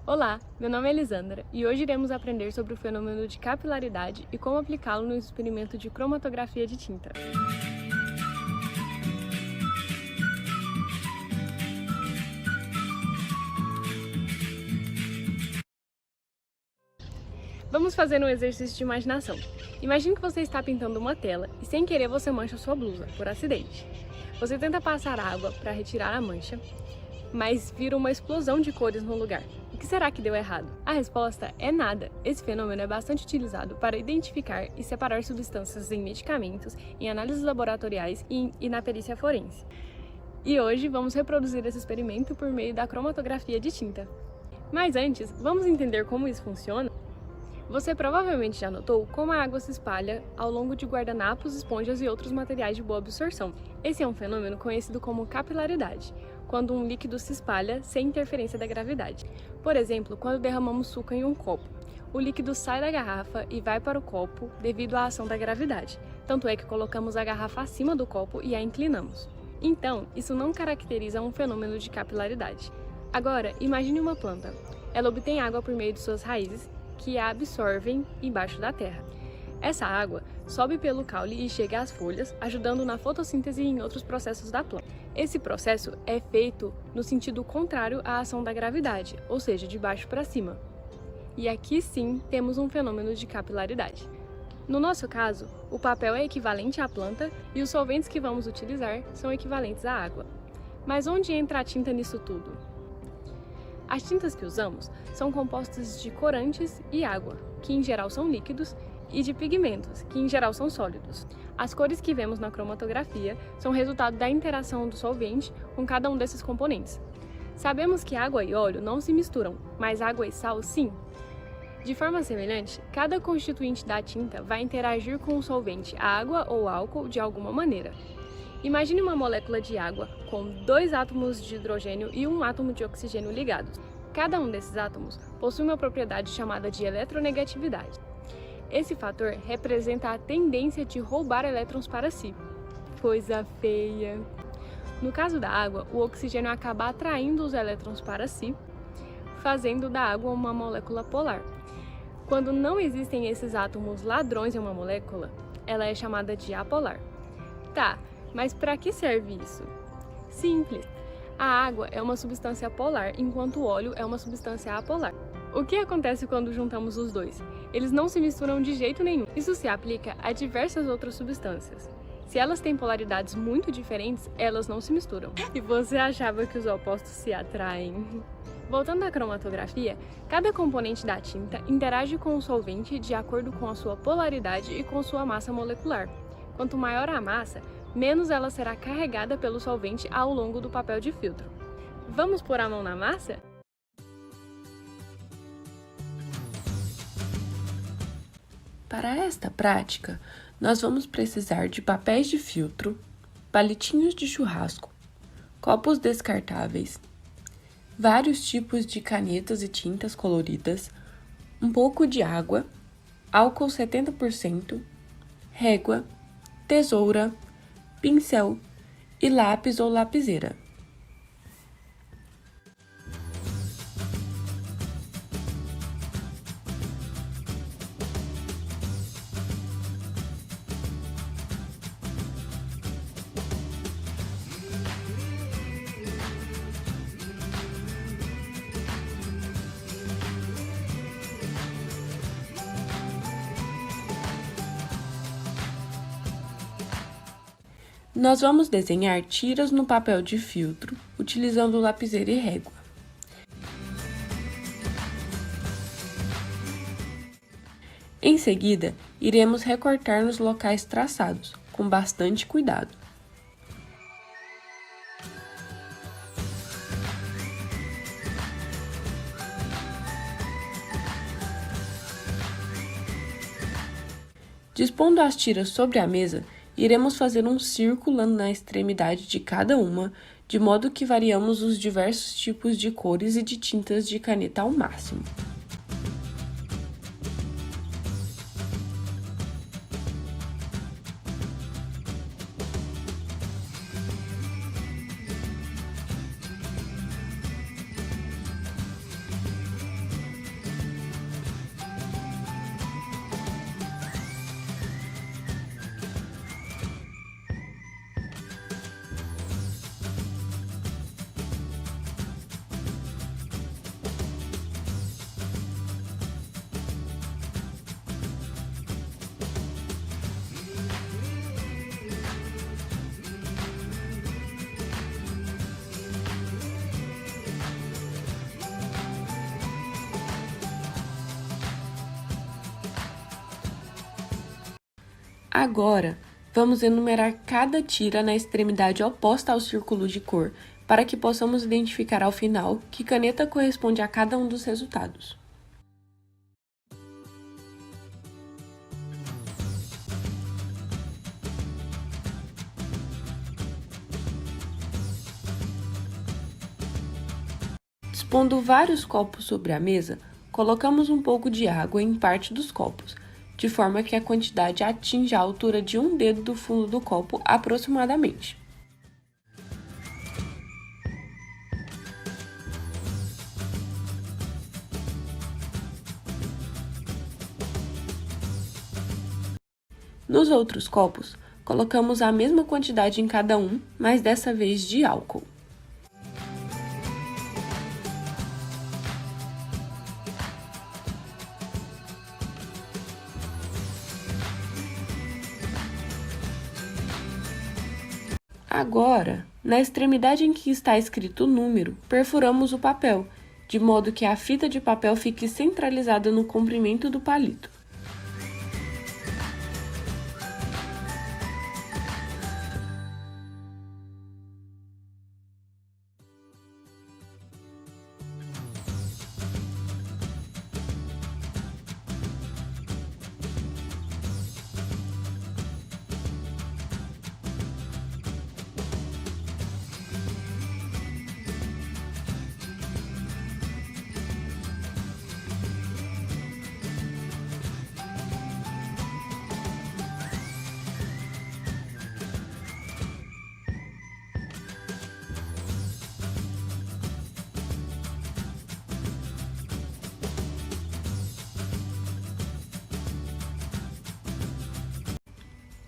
Olá, meu nome é Elisandra e hoje iremos aprender sobre o fenômeno de capilaridade e como aplicá-lo no experimento de cromatografia de tinta. Vamos fazer um exercício de imaginação. Imagine que você está pintando uma tela e sem querer você mancha sua blusa, por acidente. Você tenta passar água para retirar a mancha, mas vira uma explosão de cores no lugar. O que será que deu errado? A resposta é nada. Esse fenômeno é bastante utilizado para identificar e separar substâncias em medicamentos, em análises laboratoriais e na perícia forense. E hoje vamos reproduzir esse experimento por meio da cromatografia de tinta. Mas antes, vamos entender como isso funciona? Você provavelmente já notou como a água se espalha ao longo de guardanapos, esponjas e outros materiais de boa absorção. Esse é um fenômeno conhecido como capilaridade, quando um líquido se espalha sem interferência da gravidade. Por exemplo, quando derramamos suco em um copo. O líquido sai da garrafa e vai para o copo devido à ação da gravidade. Tanto é que colocamos a garrafa acima do copo e a inclinamos. Então, isso não caracteriza um fenômeno de capilaridade. Agora, imagine uma planta. Ela obtém água por meio de suas raízes, que a absorvem embaixo da terra. Essa água sobe pelo caule e chega às folhas, ajudando na fotossíntese e em outros processos da planta. Esse processo é feito no sentido contrário à ação da gravidade, ou seja, de baixo para cima. E aqui sim temos um fenômeno de capilaridade. No nosso caso, o papel é equivalente à planta e os solventes que vamos utilizar são equivalentes à água. Mas onde entra a tinta nisso tudo? As tintas que usamos são compostas de corantes e água, que em geral são líquidos, e de pigmentos, que em geral são sólidos. As cores que vemos na cromatografia são resultado da interação do solvente com cada um desses componentes. Sabemos que água e óleo não se misturam, mas água e sal sim. De forma semelhante, cada constituinte da tinta vai interagir com o solvente, água ou álcool, de alguma maneira. Imagine uma molécula de água com 2 átomos de hidrogênio e 1 átomo de oxigênio ligados. Cada um desses átomos possui uma propriedade chamada de eletronegatividade. Esse fator representa a tendência de roubar elétrons para si. Coisa feia! No caso da água, o oxigênio acaba atraindo os elétrons para si, fazendo da água uma molécula polar. Quando não existem esses átomos ladrões em uma molécula, ela é chamada de apolar. Tá, mas para que serve isso? Simples! A água é uma substância polar, enquanto o óleo é uma substância apolar. O que acontece quando juntamos os dois? Eles não se misturam de jeito nenhum. Isso se aplica a diversas outras substâncias. Se elas têm polaridades muito diferentes, elas não se misturam. E você achava que os opostos se atraem? Voltando à cromatografia, cada componente da tinta interage com o solvente de acordo com a sua polaridade e com sua massa molecular. Quanto maior a massa, menos ela será carregada pelo solvente ao longo do papel de filtro. Vamos pôr a mão na massa? Para esta prática, nós vamos precisar de papéis de filtro, palitinhos de churrasco, copos descartáveis, vários tipos de canetas e tintas coloridas, um pouco de água, álcool 70%, régua, tesoura, pincel e lápis ou lapiseira. Nós vamos desenhar tiras no papel de filtro, utilizando lapiseira e régua. Em seguida, iremos recortar nos locais traçados, com bastante cuidado. Dispondo as tiras sobre a mesa, iremos fazer um círculo na extremidade de cada uma, de modo que variamos os diversos tipos de cores e de tintas de caneta ao máximo. Agora, vamos enumerar cada tira na extremidade oposta ao círculo de cor, para que possamos identificar ao final que caneta corresponde a cada um dos resultados. Dispondo vários copos sobre a mesa, colocamos um pouco de água em parte dos copos, de forma que a quantidade atinja a altura de um dedo do fundo do copo aproximadamente. Nos outros copos, colocamos a mesma quantidade em cada um, mas dessa vez de álcool. Agora, na extremidade em que está escrito o número, perfuramos o papel, de modo que a fita de papel fique centralizada no comprimento do palito.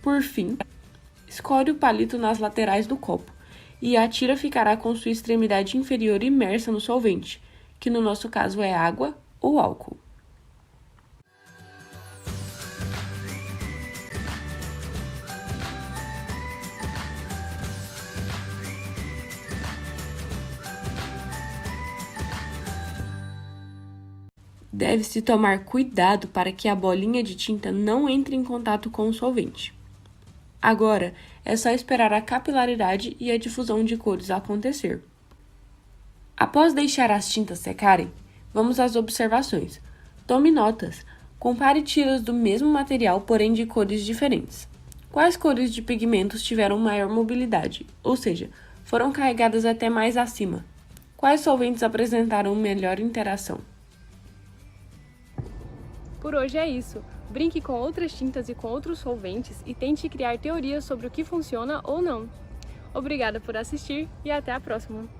Por fim, escolhe o palito nas laterais do copo e a tira ficará com sua extremidade inferior imersa no solvente, que no nosso caso é água ou álcool. Deve-se tomar cuidado para que a bolinha de tinta não entre em contato com o solvente. Agora, é só esperar a capilaridade e a difusão de cores acontecer. Após deixar as tintas secarem, vamos às observações. Tome notas. Compare tiras do mesmo material, porém de cores diferentes. Quais cores de pigmentos tiveram maior mobilidade, ou seja, foram carregadas até mais acima? Quais solventes apresentaram melhor interação? Por hoje é isso. Brinque com outras tintas e com outros solventes e tente criar teorias sobre o que funciona ou não. Obrigada por assistir e até a próxima!